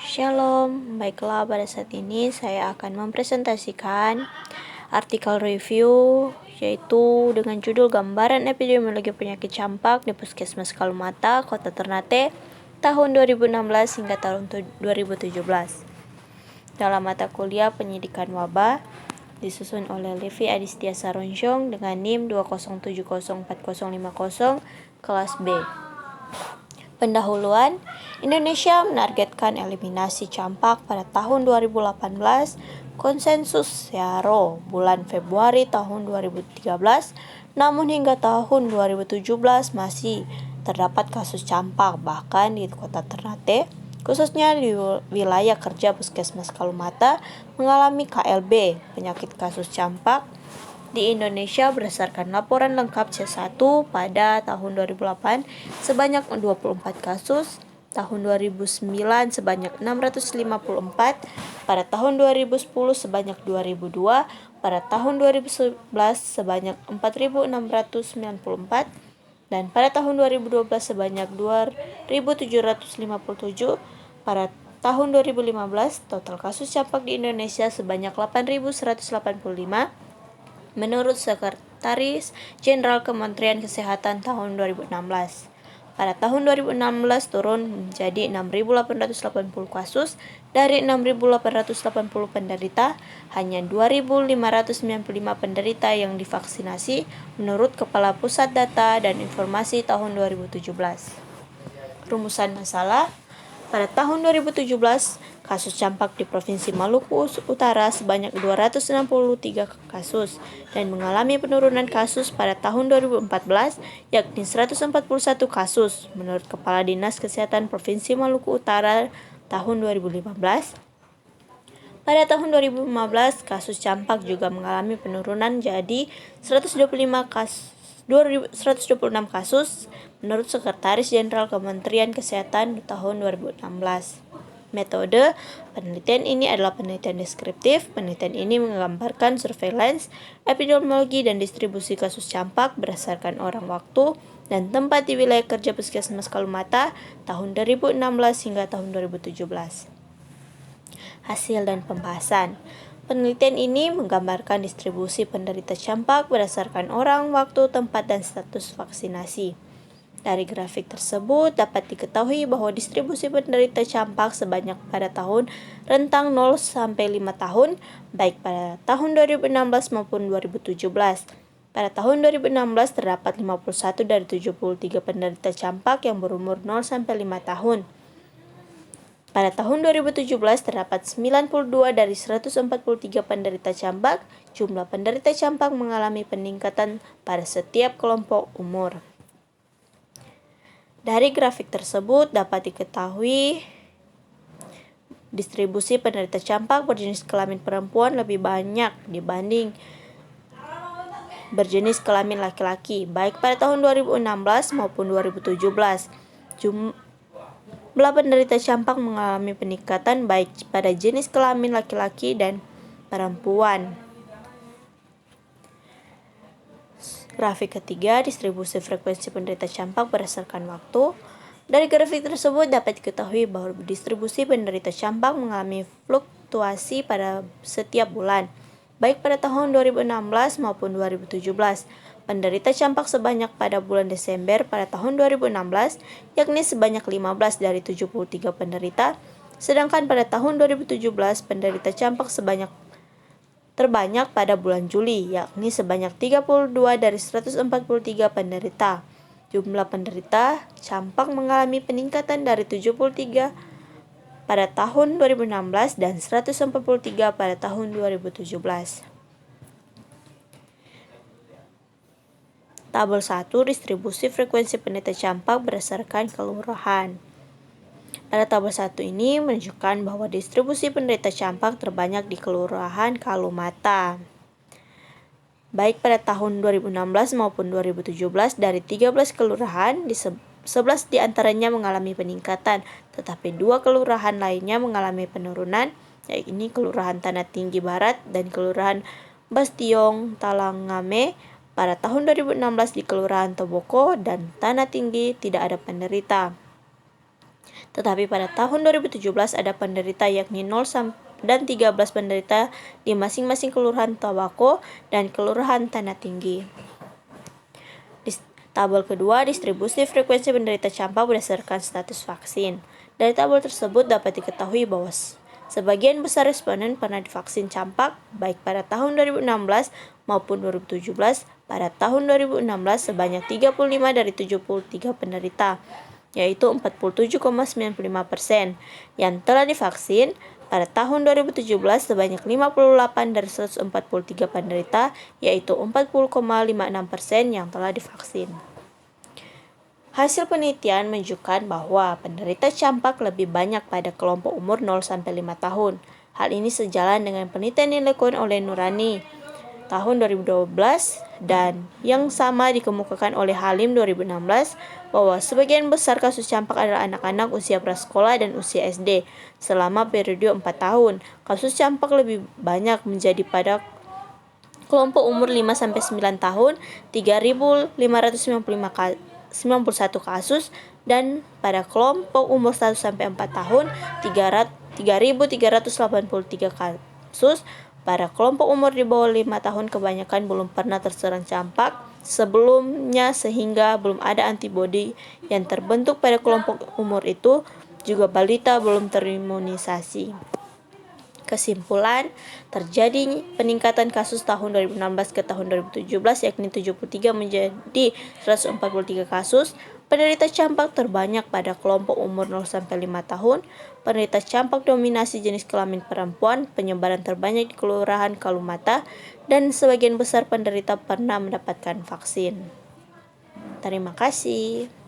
Shalom, baiklah pada saat ini saya akan mempresentasikan artikel review yaitu dengan judul Gambaran Epidemiologi Penyakit Campak di Puskesmas Kalumata, Kota Ternate, tahun 2016 hingga tahun 2017. Dalam mata kuliah Penyidikan Wabah disusun oleh Levi Adistia Saronjong dengan NIM 207045050 kelas B. Pendahuluan, Indonesia menargetkan eliminasi campak pada tahun 2018, konsensus SEARO bulan Februari tahun 2013, namun hingga tahun 2017 masih terdapat kasus campak bahkan di Kota Ternate, khususnya di wilayah kerja Puskesmas Kalumata mengalami KLB, penyakit kasus campak di Indonesia berdasarkan laporan lengkap C1 pada tahun 2008 sebanyak 24 kasus, tahun 2009 sebanyak 654, pada tahun 2010 sebanyak 2002, pada tahun 2011 sebanyak 4.694, dan pada tahun 2012 sebanyak 2.757. Pada tahun 2015 total kasus campak di Indonesia sebanyak 8.185. Menurut Sekretaris Jenderal Kementerian Kesehatan tahun 2016. Pada tahun 2016 turun menjadi 6.880 kasus dari 6.880 penderita, hanya 2.595 penderita yang divaksinasi menurut Kepala Pusat Data dan Informasi tahun 2017. Rumusan masalah. Pada tahun 2017, kasus campak di Provinsi Maluku Utara sebanyak 263 kasus dan mengalami penurunan kasus pada tahun 2014 yakni 141 kasus menurut Kepala Dinas Kesehatan Provinsi Maluku Utara tahun 2015. Pada tahun 2015, kasus campak juga mengalami penurunan jadi 126 kasus menurut Sekretaris Jenderal Kementerian Kesehatan tahun 2016. Metode penelitian ini adalah penelitian deskriptif. Penelitian ini menggambarkan surveillance, epidemiologi, dan distribusi kasus campak berdasarkan orang, waktu, dan tempat di wilayah kerja Puskesmas Kalumata tahun 2016 hingga tahun 2017. Hasil dan pembahasan. Penelitian ini menggambarkan distribusi penderita campak berdasarkan orang, waktu, tempat, dan status vaksinasi. Dari grafik tersebut dapat diketahui bahwa distribusi penderita campak sebanyak pada tahun rentang 0 sampai 5 tahun, baik pada tahun 2016 maupun 2017. Pada tahun 2016 terdapat 51 dari 73 penderita campak yang berumur 0 sampai 5 tahun. Pada tahun 2017 terdapat 92 dari 143 penderita campak. Jumlah penderita campak mengalami peningkatan pada setiap kelompok umur. Dari grafik tersebut dapat diketahui distribusi penderita campak berjenis kelamin perempuan lebih banyak dibanding berjenis kelamin laki-laki, baik pada tahun 2016 maupun 2017. Jumlah penderita campak mengalami peningkatan baik pada jenis kelamin laki-laki dan perempuan. Grafik ketiga, distribusi frekuensi penderita campak berdasarkan waktu. Dari grafik tersebut dapat diketahui bahwa distribusi penderita campak mengalami fluktuasi pada setiap bulan, baik pada tahun 2016 maupun 2017. Penderita campak sebanyak pada bulan Desember pada tahun 2016, yakni sebanyak 15 dari 73 penderita, sedangkan pada tahun 2017 penderita campak terbanyak pada bulan Juli, yakni sebanyak 32 dari 143 penderita. Jumlah penderita campak mengalami peningkatan dari 73 pada tahun 2016 dan 143 pada tahun 2017. Tabel 1, distribusi frekuensi penderita campak berdasarkan kelurahan. Pada tabel 1 ini menunjukkan bahwa distribusi penderita campak terbanyak di Kelurahan Kalumata. Baik pada tahun 2016 maupun 2017, dari 13 kelurahan, 11 diantaranya mengalami peningkatan, tetapi 2 kelurahan lainnya mengalami penurunan, yaitu Kelurahan Tanah Tinggi Barat dan Kelurahan Bastiong Talangame. Pada tahun 2016 di Kelurahan Toboko dan Tanah Tinggi tidak ada penderita. Tetapi pada tahun 2017 ada penderita yakni 0 dan 13 penderita di masing-masing kelurahan Tawako dan kelurahan Tanah Tinggi. Tabel kedua, distribusi frekuensi penderita campak berdasarkan status vaksin. Dari tabel tersebut dapat diketahui bahwa sebagian besar responden pernah divaksin campak baik pada tahun 2016 maupun 2017. Pada tahun 2016 sebanyak 35 dari 73 penderita, yaitu 47,95% yang telah divaksin. Pada tahun 2017 sebanyak 58 dari 143 penderita, yaitu 40,56% yang telah divaksin. Hasil penelitian menunjukkan bahwa penderita campak lebih banyak pada kelompok umur 0-5 tahun. Hal ini sejalan dengan penelitian yang dilakukan oleh Nurani tahun 2012 dan yang sama dikemukakan oleh Halim 2016 bahwa sebagian besar kasus campak adalah anak-anak usia prasekolah dan usia SD selama periode 4 tahun. Kasus campak lebih banyak menjadi pada kelompok umur 5-9 tahun 3.591 kasus dan pada kelompok umur 1-4 tahun 3.383 kasus. Pada kelompok umur di bawah 5 tahun kebanyakan belum pernah terserang campak sebelumnya sehingga belum ada antibodi yang terbentuk pada kelompok umur itu, juga balita belum terimunisasi. Kesimpulan, terjadi peningkatan kasus tahun 2016 ke tahun 2017 yakni 73 menjadi 143 kasus. Penderita campak terbanyak pada kelompok umur 0-5 tahun. Penderita campak dominasi jenis kelamin perempuan, penyebaran terbanyak di Kelurahan Kalumata, dan sebagian besar penderita pernah mendapatkan vaksin. Terima kasih.